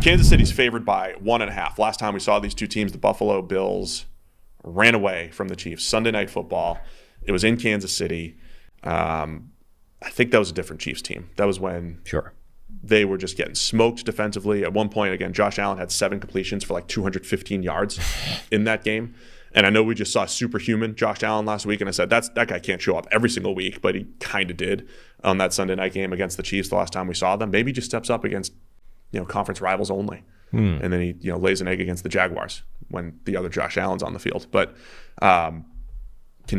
Kansas City's favored by 1.5. Last time we saw these two teams, the Buffalo Bills ran away from the Chiefs. Sunday Night Football. It was in Kansas City. I think that was a different Chiefs team. That was when they were just getting smoked defensively. At one point, again, Josh Allen had 7 completions for like 215 yards in that game. And I know we just saw superhuman Josh Allen last week, and I said that guy can't show up every single week, but he kind of did on that Sunday night game against the Chiefs the last time we saw them. Maybe he just steps up against conference rivals only, and then he lays an egg against the Jaguars when the other Josh Allen's on the field. But can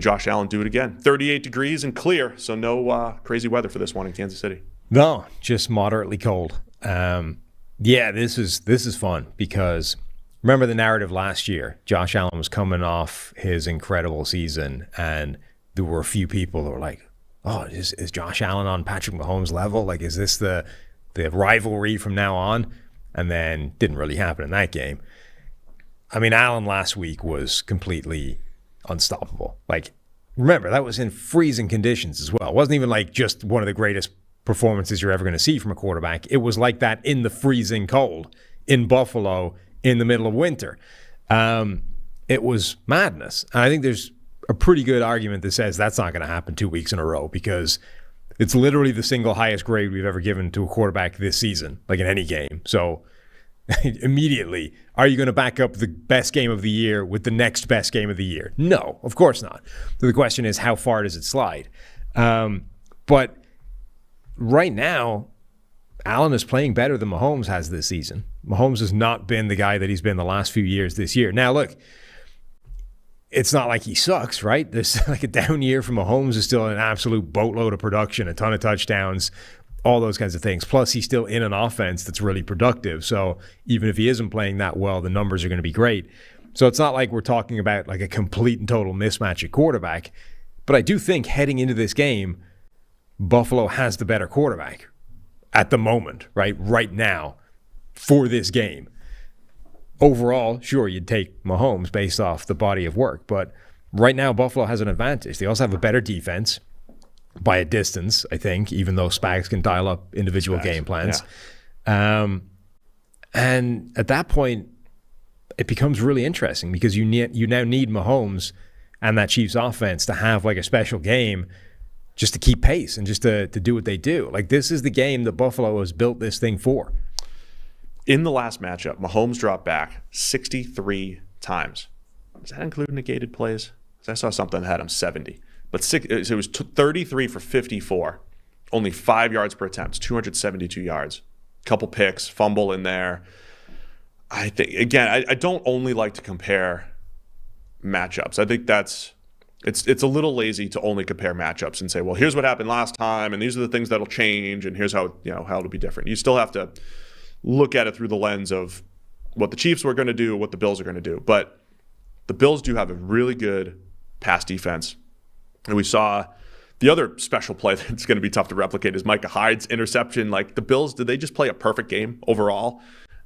Josh Allen do it again? 38 degrees and clear, so no crazy weather for this one in Kansas City. No, just moderately cold. This is fun because remember the narrative last year. Josh Allen was coming off his incredible season, and there were a few people that were like, oh, is Josh Allen on Patrick Mahomes' level? Like, is this the rivalry from now on? And then didn't really happen in that game. I mean, Allen last week was completely unstoppable. Like, remember, that was in freezing conditions as well. It wasn't even like just one of the greatest performances you're ever going to see from a quarterback. It was like that in the freezing cold in Buffalo in the middle of winter. It was madness. And I think there's a pretty good argument that says that's not going to happen 2 weeks in a row because it's literally the single highest grade we've ever given to a quarterback this season, like in any game. So immediately, are you going to back up the best game of the year with the next best game of the year? No, of course not. So the question is, how far does it slide? But right now, Allen is playing better than Mahomes has this season. Mahomes has not been the guy that he's been the last few years this year. Now, look, it's not like he sucks, right? There's like a down year for Mahomes is still an absolute boatload of production, a ton of touchdowns, all those kinds of things. Plus, he's still in an offense that's really productive. So even if he isn't playing that well, the numbers are going to be great. So it's not like we're talking about like a complete and total mismatch at quarterback. But I do think heading into this game, Buffalo has the better quarterback at the moment, right now, for this game. Overall, sure, you'd take Mahomes based off the body of work, but right now Buffalo has an advantage. They also have a better defense by a distance, I think, even though Spags can dial up individual game plans. Yeah. And at that point, it becomes really interesting because you now need Mahomes and that Chiefs offense to have like a special game just to keep pace and just to do what they do. Like, this is the game that Buffalo has built this thing for. In the last matchup, Mahomes dropped back 63 times. Does that include negated plays? I saw something that had him 70. But it was 33 for 54. Only 5 yards per attempt, 272 yards. Couple picks, fumble in there. I think, again, I don't only like to compare matchups. I think it's a little lazy to only compare matchups and say, well, here's what happened last time, and these are the things that'll change, and here's how it'll be different. You still have to look at it through the lens of what the Chiefs were going to do, what the Bills are going to do. But the Bills do have a really good pass defense. And we saw the other special play that's going to be tough to replicate is Micah Hyde's interception. Like, the Bills, did they just play a perfect game overall?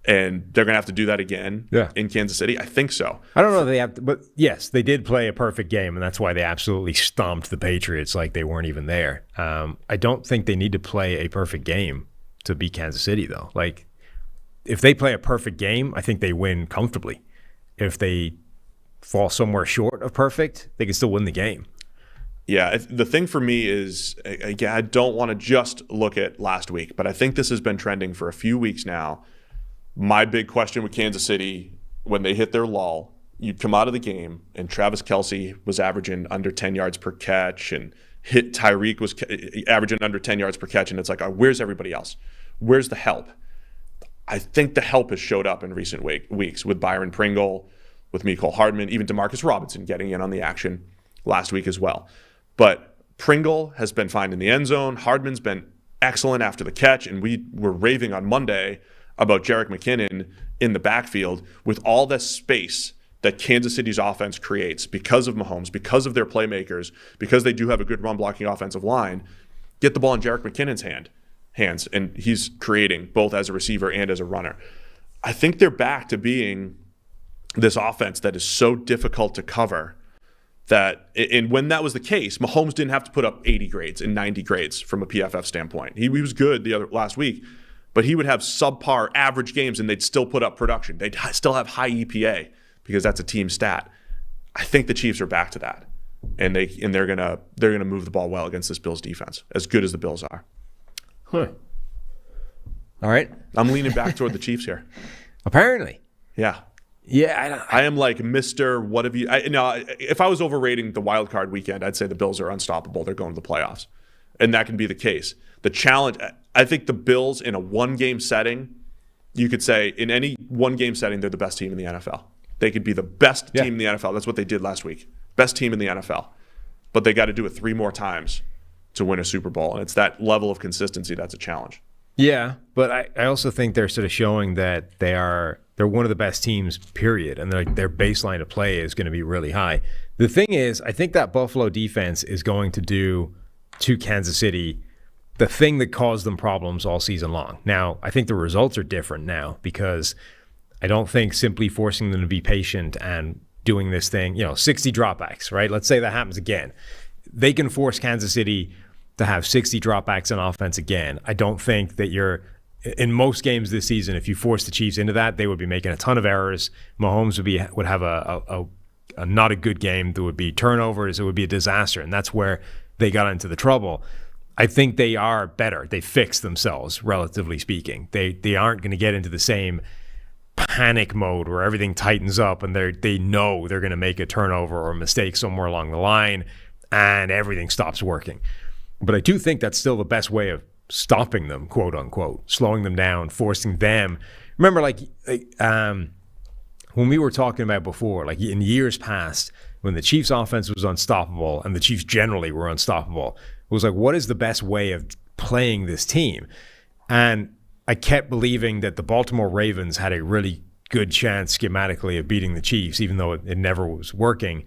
And they're going to have to do that again in Kansas City? I think so. I don't know if they have to, but yes, they did play a perfect game, and that's why they absolutely stomped the Patriots like they weren't even there. I don't think they need to play a perfect game to beat Kansas City, though. Like, if they play a perfect game, I think they win comfortably. If they fall somewhere short of perfect, they can still win the game. Yeah, the thing for me is, again, I don't want to just look at last week, but I think this has been trending for a few weeks now. My big question with Kansas City, when they hit their lull, you'd come out of the game, and Travis Kelce was averaging under 10 yards per catch, and Tyreek was averaging under 10 yards per catch, and it's like, where's everybody else? Where's the help? I think the help has showed up in recent weeks with Byron Pringle, with Mecole Hardman, even Demarcus Robinson getting in on the action last week as well. But Pringle has been fine in the end zone. Hardman's been excellent after the catch, and we were raving on Monday about Jerick McKinnon in the backfield with all this space that Kansas City's offense creates because of Mahomes, because of their playmakers, because they do have a good run-blocking offensive line. Get the ball in Jerick McKinnon's hands, and he's creating both as a receiver and as a runner. I think they're back to being this offense that is so difficult to cover that, and when that was the case, Mahomes didn't have to put up 80 grades and 90 grades from a PFF standpoint. He was good last week, but he would have subpar average games and they'd still put up production. They'd still have high EPA because that's a team stat. I think the Chiefs are back to that, and they're gonna move the ball well against this Bills defense, as good as the Bills are. Huh. All right. I'm leaning back toward the Chiefs here. Apparently. Yeah. Yeah, I am like Mr. What have you? If I was overrating the wild card weekend, I'd say the Bills are unstoppable. They're going to the playoffs, and that can be the case. The challenge, I think, the Bills in a one-game setting, you could say in any one-game setting, they're the best team in the NFL. They could be the best team in the NFL. That's what they did last week. Best team in the NFL, but they got to do it 3 more times to win a Super Bowl, and it's that level of consistency that's a challenge. Yeah, but I also think they're sort of showing that they're one of the best teams, period, and their baseline of play is going to be really high. The thing is, I think that Buffalo defense is going to do to Kansas City the thing that caused them problems all season long. Now, I think the results are different now because I don't think simply forcing them to be patient and doing this thing, 60 dropbacks, right? Let's say that happens again. They can force Kansas City to have 60 dropbacks on offense again. I don't think that in most games this season, if you force the Chiefs into that, they would be making a ton of errors. Mahomes would have a not a good game. There would be turnovers. It would be a disaster, and that's where they got into the trouble. I think they are better. They fixed themselves, relatively speaking. They aren't going to get into the same panic mode where everything tightens up and they know they're going to make a turnover or a mistake somewhere along the line and everything stops working. But I do think that's still the best way of stopping them, quote unquote, slowing them down, forcing them. Remember, when we were talking about before, like in years past, when the Chiefs offense was unstoppable and the Chiefs generally were unstoppable, it was like, what is the best way of playing this team? And I kept believing that the Baltimore Ravens had a really good chance schematically of beating the Chiefs, even though it never was working,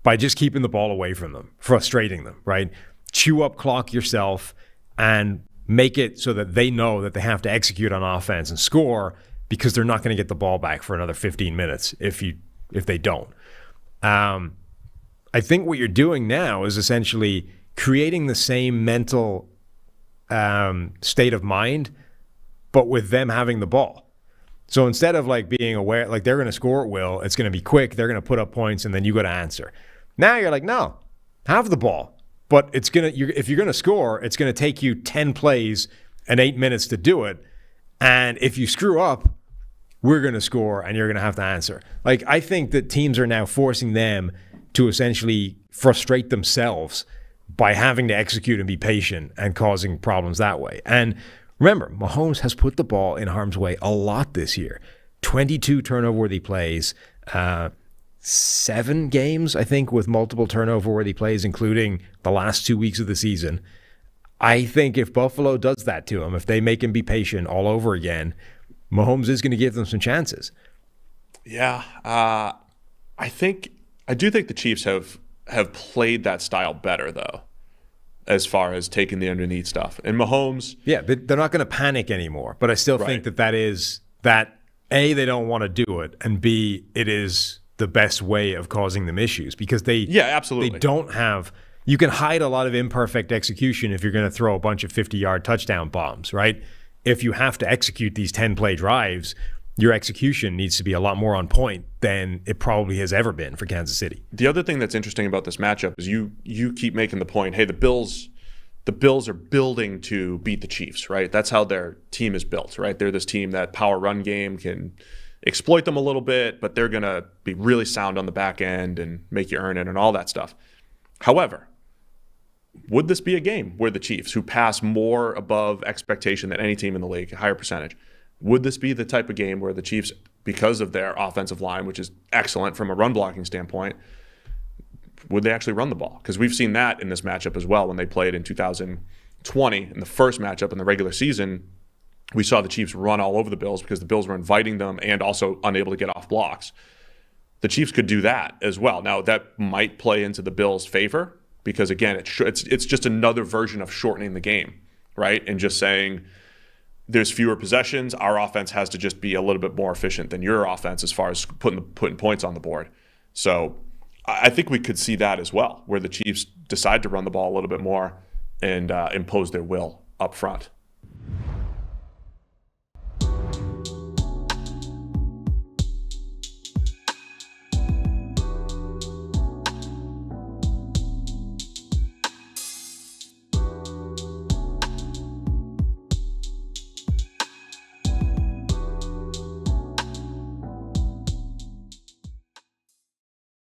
by just keeping the ball away from them, frustrating them, right? Chew up clock yourself and make it so that they know that they have to execute on offense and score because they're not going to get the ball back for another 15 minutes if they don't. I think what you're doing now is essentially creating the same mental state of mind, but with them having the ball. So instead of like being aware, like they're going to score at will, it's going to be quick, they're going to put up points, and then you got to answer. Now you're like, no, have the ball. But if you're going to score, it's going to take you 10 plays and 8 minutes to do it. And if you screw up, we're going to score and you're going to have to answer. Like, I think that teams are now forcing them to essentially frustrate themselves by having to execute and be patient and causing problems that way. And remember, Mahomes has put the ball in harm's way a lot this year. 22 turnover-worthy plays, 7 games, I think, with multiple turnover-worthy plays, including the last 2 weeks of the season. I think if Buffalo does that to him, if they make him be patient all over again, Mahomes is going to give them some chances. Yeah, I do think the Chiefs have played that style better, though, as far as taking the underneath stuff. And Mahomes... Yeah, they're not going to panic anymore, but I still think that is that, A, they don't want to do it, and B, it is the best way of causing them issues because absolutely. They don't have... You can hide a lot of imperfect execution if you're going to throw a bunch of 50-yard touchdown bombs, right? If you have to execute these 10-play drives, your execution needs to be a lot more on point than it probably has ever been for Kansas City. The other thing that's interesting about this matchup is you keep making the point, hey, the Bills are building to beat the Chiefs, right? That's how their team is built, right? They're this team that power run game can exploit them a little bit, but they're going to be really sound on the back end and make you earn it and all that stuff. However, would this be a game where the Chiefs, who pass more above expectation than any team in the league, a higher percentage, would this be the type of game where the Chiefs, because of their offensive line, which is excellent from a run blocking standpoint, would they actually run the ball? Because we've seen that in this matchup as well when they played in 2020 in the first matchup in the regular season. We saw the Chiefs run all over the Bills because the Bills were inviting them and also unable to get off blocks. The Chiefs could do that as well. Now, that might play into the Bills' favor because, again, it's just another version of shortening the game, right? And just saying there's fewer possessions. Our offense has to just be a little bit more efficient than your offense as far as putting points on the board. So I think we could see that as well, where the Chiefs decide to run the ball a little bit more and impose their will up front.